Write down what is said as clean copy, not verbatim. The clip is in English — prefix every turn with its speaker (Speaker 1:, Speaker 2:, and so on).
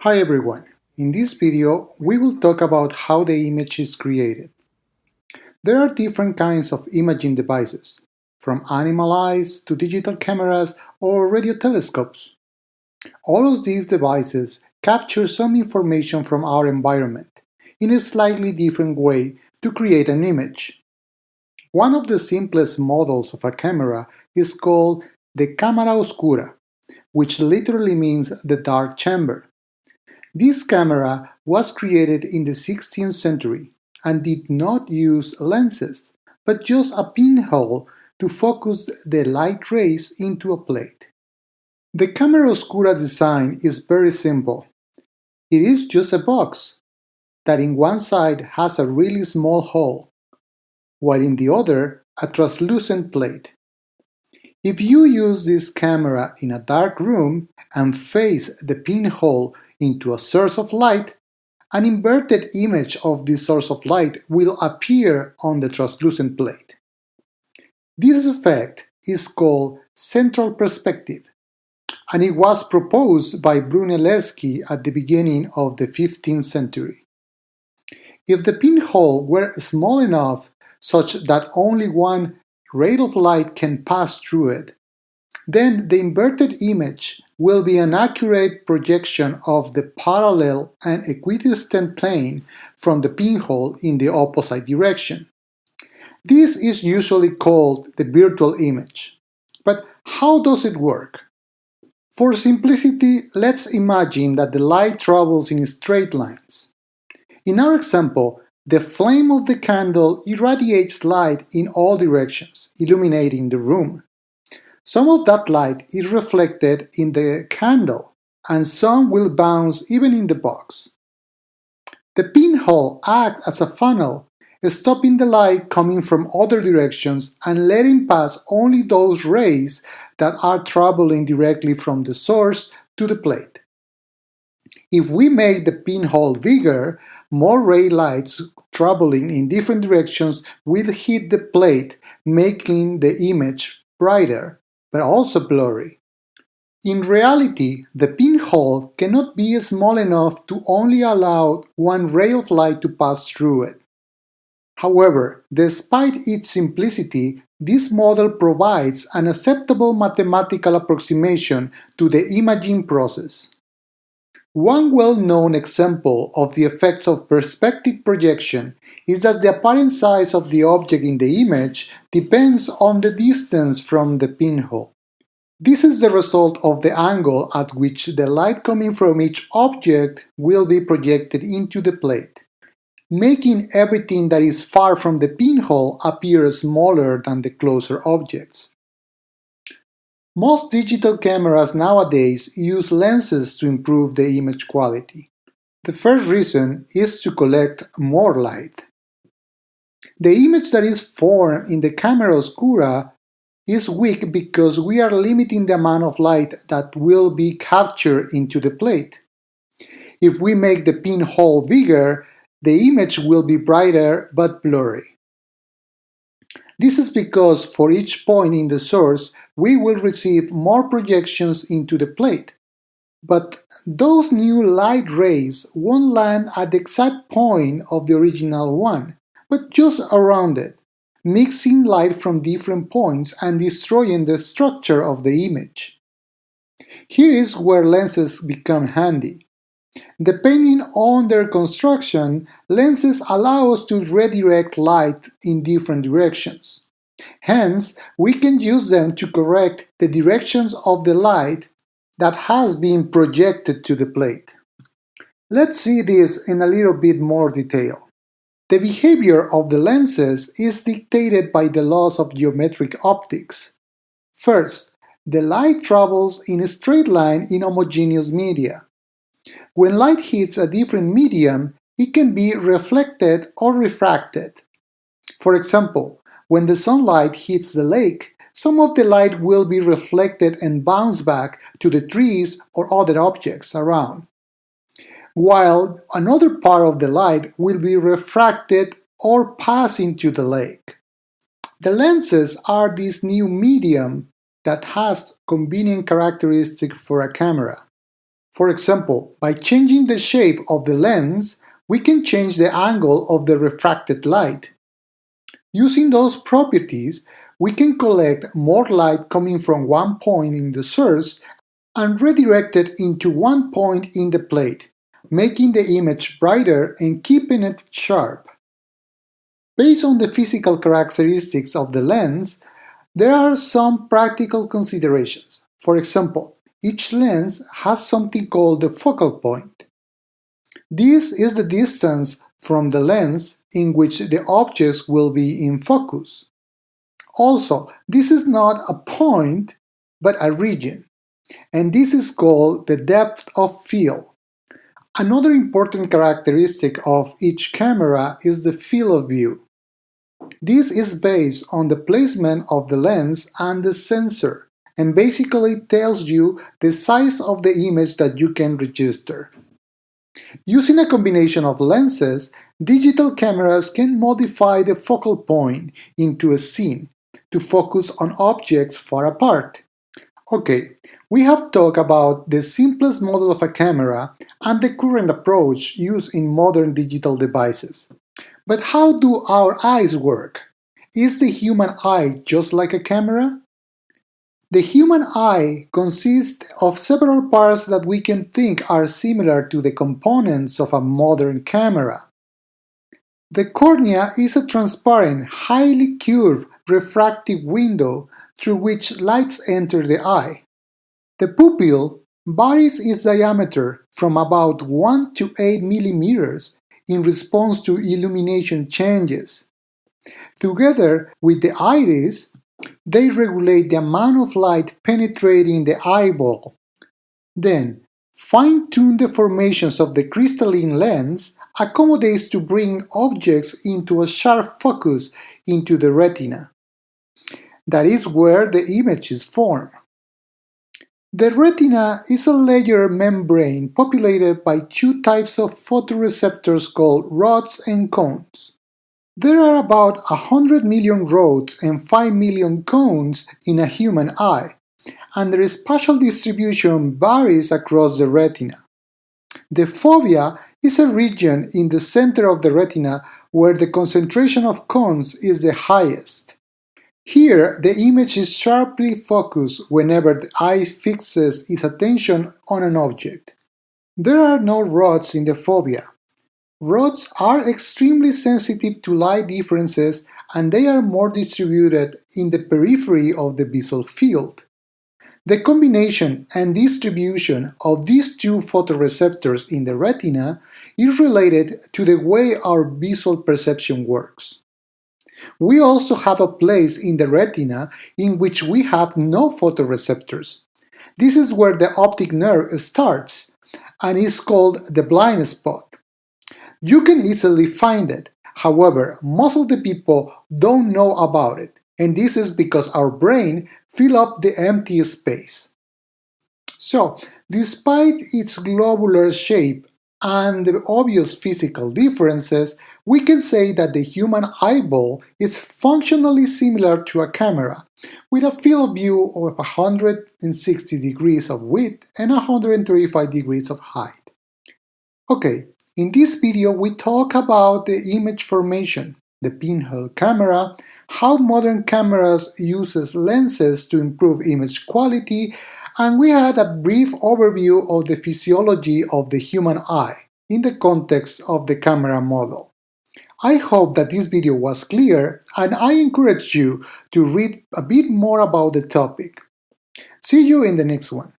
Speaker 1: Hi everyone. In this video, we will talk about how the image is created. There are different kinds of imaging devices, from animal eyes to digital cameras or radio telescopes. All of these devices capture some information from our environment in a slightly different way to create an image. One of the simplest models of a camera is called the camera oscura, which literally means the dark chamber. This camera was created in the 16th century and did not use lenses, but just a pinhole to focus the light rays into a plate. The camera oscura design is very simple. It is just a box that in one side has a really small hole, while in the other a translucent plate. If you use this camera in a dark room and face the pinhole into a source of light, an inverted image of this source of light will appear on the translucent plate. This effect is called central perspective, and it was proposed by Brunelleschi at the beginning of the 15th century. If the pinhole were small enough such that only one ray of light can pass through it, then the inverted image will be an accurate projection of the parallel and equidistant plane from the pinhole in the opposite direction. This is usually called the virtual image. But how does it work? For simplicity, let's imagine that the light travels in straight lines. In our example, the flame of the candle irradiates light in all directions, illuminating the room. Some of that light is reflected in the candle, and some will bounce even in the box. The pinhole acts as a funnel, stopping the light coming from other directions and letting pass only those rays that are traveling directly from the source to the plate. If we make the pinhole bigger, more ray lights traveling in different directions will hit the plate, making the image brighter, but also blurry. In reality, the pinhole cannot be small enough to only allow one ray of light to pass through it. However, despite its simplicity, this model provides an acceptable mathematical approximation to the imaging process. One well-known example of the effects of perspective projection is that the apparent size of the object in the image depends on the distance from the pinhole. This is the result of the angle at which the light coming from each object will be projected into the plate, making everything that is far from the pinhole appear smaller than the closer objects. Most digital cameras nowadays use lenses to improve the image quality. The first reason is to collect more light. The image that is formed in the camera oscura is weak because we are limiting the amount of light that will be captured into the plate. If we make the pinhole bigger, the image will be brighter but blurry. This is because for each point in the source, we will receive more projections into the plate. But those new light rays won't land at the exact point of the original one, but just around it, mixing light from different points and destroying the structure of the image. Here is where lenses become handy. Depending on their construction, lenses allow us to redirect light in different directions. Hence, we can use them to correct the directions of the light that has been projected to the plate. Let's see this in a little bit more detail. The behavior of the lenses is dictated by the laws of geometric optics. First, the light travels in a straight line in homogeneous media. When light hits a different medium, it can be reflected or refracted. For example, when the sunlight hits the lake, some of the light will be reflected and bounce back to the trees or other objects around, while another part of the light will be refracted or pass into the lake. The lenses are this new medium that has convenient characteristics for a camera. For example, by changing the shape of the lens, we can change the angle of the refracted light. Using those properties, we can collect more light coming from one point in the source and redirect it into one point in the plate, making the image brighter and keeping it sharp. Based on the physical characteristics of the lens, there are some practical considerations. For example, each lens has something called the focal point. This is the distance from the lens in which the objects will be in focus. Also, this is not a point, but a region, and this is called the depth of field. Another important characteristic of each camera is the field of view. This is based on the placement of the lens and the sensor, and basically tells you the size of the image that you can register. Using a combination of lenses, digital cameras can modify the focal point into a scene to focus on objects far apart. Okay, we have talked about the simplest model of a camera and the current approach used in modern digital devices. But how do our eyes work? Is the human eye just like a camera? The human eye consists of several parts that we can think are similar to the components of a modern camera. The cornea is a transparent, highly curved, refractive window through which lights enter the eye. The pupil varies its diameter from about 1 to 8 millimeters in response to illumination changes. Together with the iris, they regulate the amount of light penetrating the eyeball. Then, fine-tuned deformations of the crystalline lens accommodates to bring objects into a sharp focus into the retina. That is where the image is formed. The retina is a layer membrane populated by two types of photoreceptors called rods and cones. There are about 100 million rods and 5 million cones in a human eye, and their spatial distribution varies across the retina. The fovea is a region in the center of the retina where the concentration of cones is the highest. Here, the image is sharply focused whenever the eye fixes its attention on an object. There are no rods in the fovea. Rods are extremely sensitive to light differences and they are more distributed in the periphery of the visual field. The combination and distribution of these two photoreceptors in the retina is related to the way our visual perception works. We also have a place in the retina in which we have no photoreceptors. This is where the optic nerve starts and is called the blind spot. You can easily find it. However, most of the people don't know about it, and this is because our brain fills up the empty space. So, despite its globular shape and the obvious physical differences, we can say that the human eyeball is functionally similar to a camera, with a field of view of 160 degrees of width and 135 degrees of height. Okay, in this video we talk about the image formation, the pinhole camera, how modern cameras uses lenses to improve image quality, and we had a brief overview of the physiology of the human eye in the context of the camera model. I hope that this video was clear, and I encourage you to read a bit more about the topic. See you in the next one.